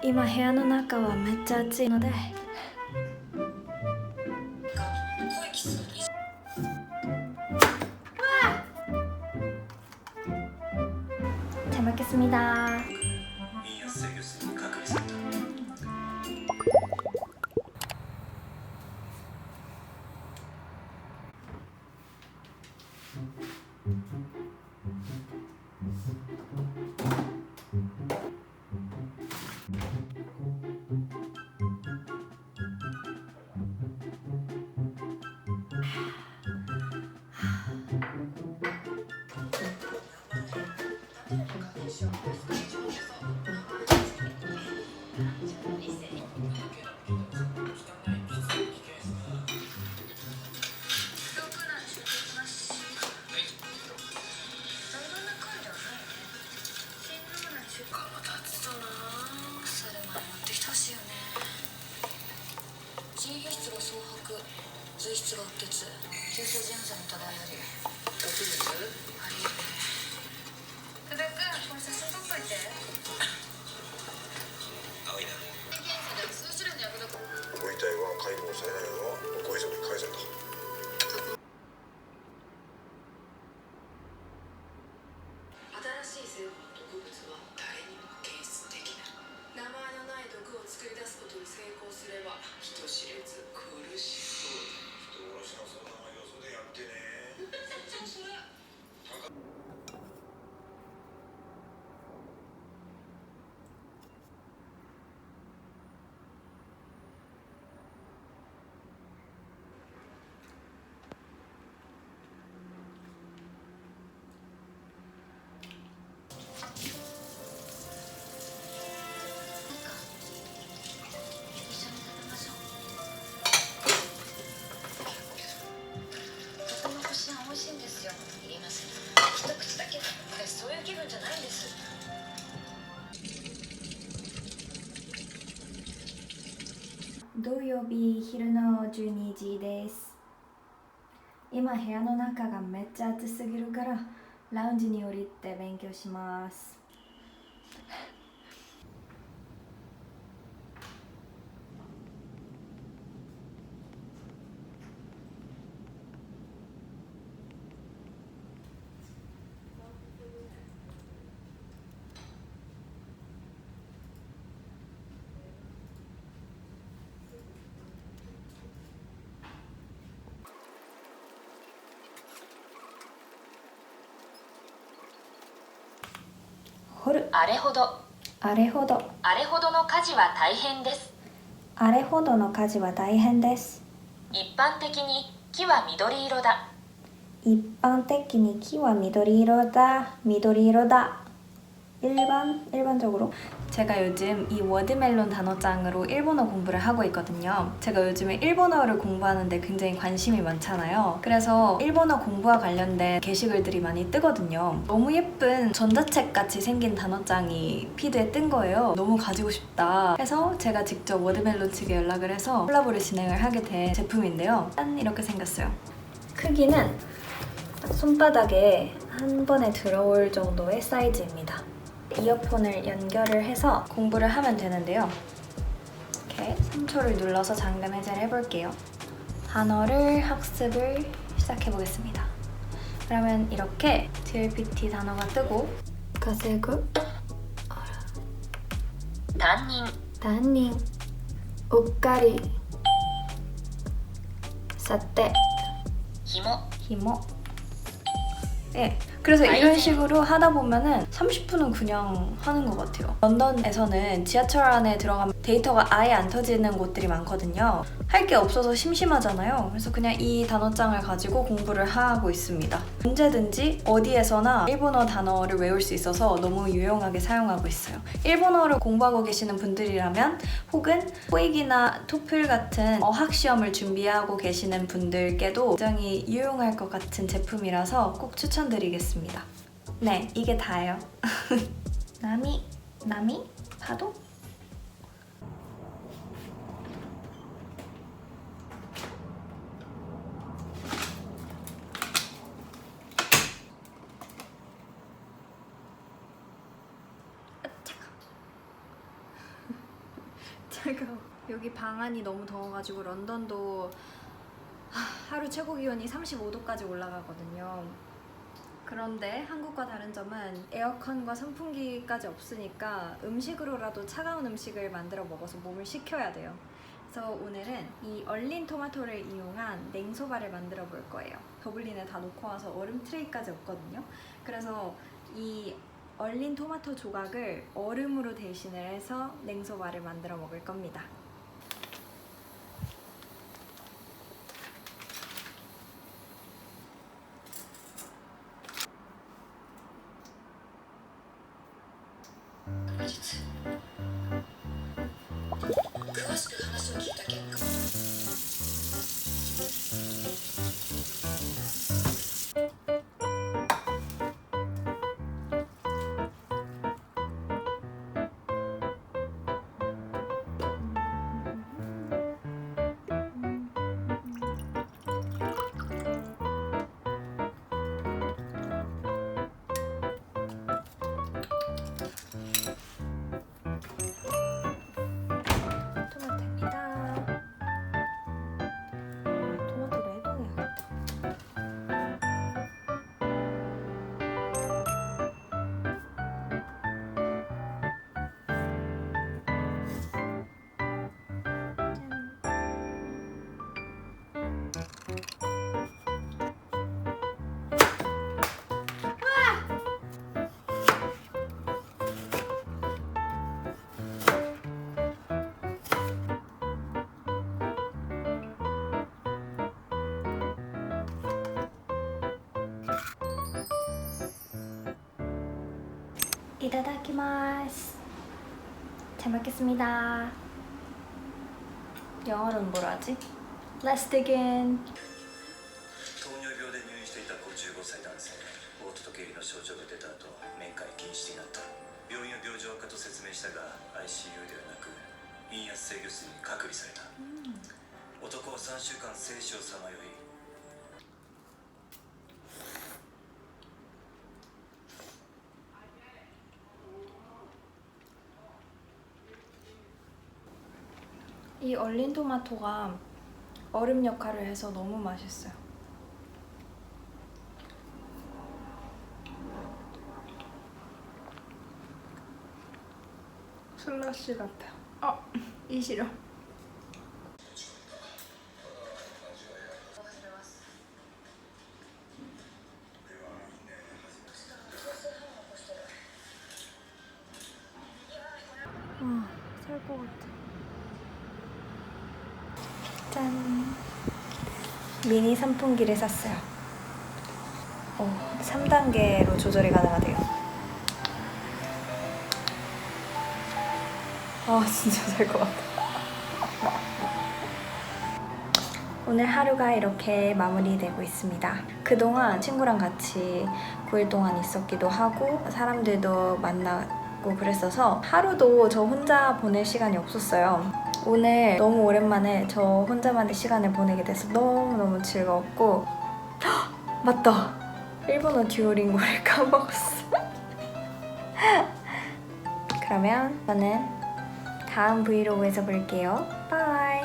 今部屋の中はめっちゃ暑いので잘 먹겠습니다. G 皮質が蒼白、髄質がうっ血、急性腎不全の疑いあり。毒物？ありえるね。久田君、これ写真撮っといて。青いな。検査で数種類の薬毒。ご遺体は解剖されないままご遺族に返された。新しい成分の毒物は誰にも検出できない。名前のない毒を作り出すことに成功すれば人知れず苦しそうだ。人殺しの相談はよそでやってね。それ。土曜日昼の12時です。今部屋の中がめっちゃ暑すぎるからラウンジに降りて勉強します。掘る。あれほどの家事は大変です。あれほどの家事は大変です。一般的に木は緑色だ。一般的に木は緑色だ. 일반적으로 제가 요즘 이 워드멜론 단어장으로 일본어 공부를 하고 있거든요. 제가 요즘에 일본어를 공부하는데 굉장히 관심이 많잖아요. 그래서 일본어 공부와 관련된 게시글들이 많이 뜨거든요. 너무 예쁜 전자책 같이 생긴 단어장이 피드에 뜬 거예요. 너무 가지고 싶다 해서 제가 직접 워드멜론 측에 연락을 해서 콜라보를 진행을 하게 된 제품인데요. 짠! 이렇게 생겼어요. 크기는 손바닥에 한 번에 들어올 정도의 사이즈입니다. 이어폰을 연결을 해서 공부를 하면 되는데요. 이렇게 3초를 눌러서 잠금 해제를 해볼게요. 단어를 학습을 시작해보겠습니다. 그러면 이렇게 DLPT 단어가 뜨고 가세구 단닝 우까리 사떼 히모 네, 그래서 이런 식으로 하다 보면은 30분은 그냥 하는 것 같아요. 런던에서는 지하철 안에 들어가면 데이터가 아예 안 터지는 곳들이 많거든요. 할 게 없어서 심심하잖아요. 그래서 그냥 이 단어장을 가지고 공부를 하고 있습니다. 언제든지 어디에서나 일본어 단어를 외울 수 있어서 너무 유용하게 사용하고 있어요. 일본어를 공부하고 계시는 분들이라면 혹은 토익이나 토플 같은 어학시험을 준비하고 계시는 분들께도 굉장히 유용할 것 같은 제품이라서 꼭 추천드리겠습니다. 네, 이게 다예요. 나미, 파도? 여기 방안이 너무 더워가지고 런던도 하루 최고 기온이 35도까지 올라가거든요. 그런데 한국과 다른 점은 에어컨과 선풍기까지 없으니까 음식으로라도 차가운 음식을 만들어 먹어서 몸을 식혀야 돼요. 그래서 오늘은 이 얼린 토마토를 이용한 냉소바를 만들어 볼 거예요. 더블린에 다 놓고 와서 얼음 트레이까지 없거든요. 그래서 이 얼린 토마토 조각을 얼음으로 대신을 해서 냉소바를 만들어 먹을 겁니다. 토마토입니다. 토마토를 해동해야겠다. 이타다키마스. 잘 먹겠습니다. 영어로는 뭐라 하지? Let's dig in. 糖尿病で入院していた55歳男性嘔吐と下痢の症状が出た後面会禁止になった病院は病状悪化と説明したが ICU ではなく陰圧制御室に隔離された、男は3週間生死をさまよい이 얼린 토마토가 얼음 역할을 해서 너무 맛있어요. 슬러시 같아요. 이 싫어. 살 것 같아. 짠! 미니 선풍기를 샀어요. 3단계로 조절이 가능하대요. 진짜 살 것 같아. 오늘 하루가 이렇게 마무리되고 있습니다. 그동안 친구랑 같이 9일 동안 있었기도 하고 사람들도 만나고 그랬어서 하루도 저 혼자 보낼 시간이 없었어요. 오늘 너무 오랜만에 저 혼자만의 시간을 보내게 돼서 너무너무 즐거웠고 맞다! 일본어 듀오링고를 까먹었어. 그러면 저는 다음 브이로그에서 볼게요. 바이!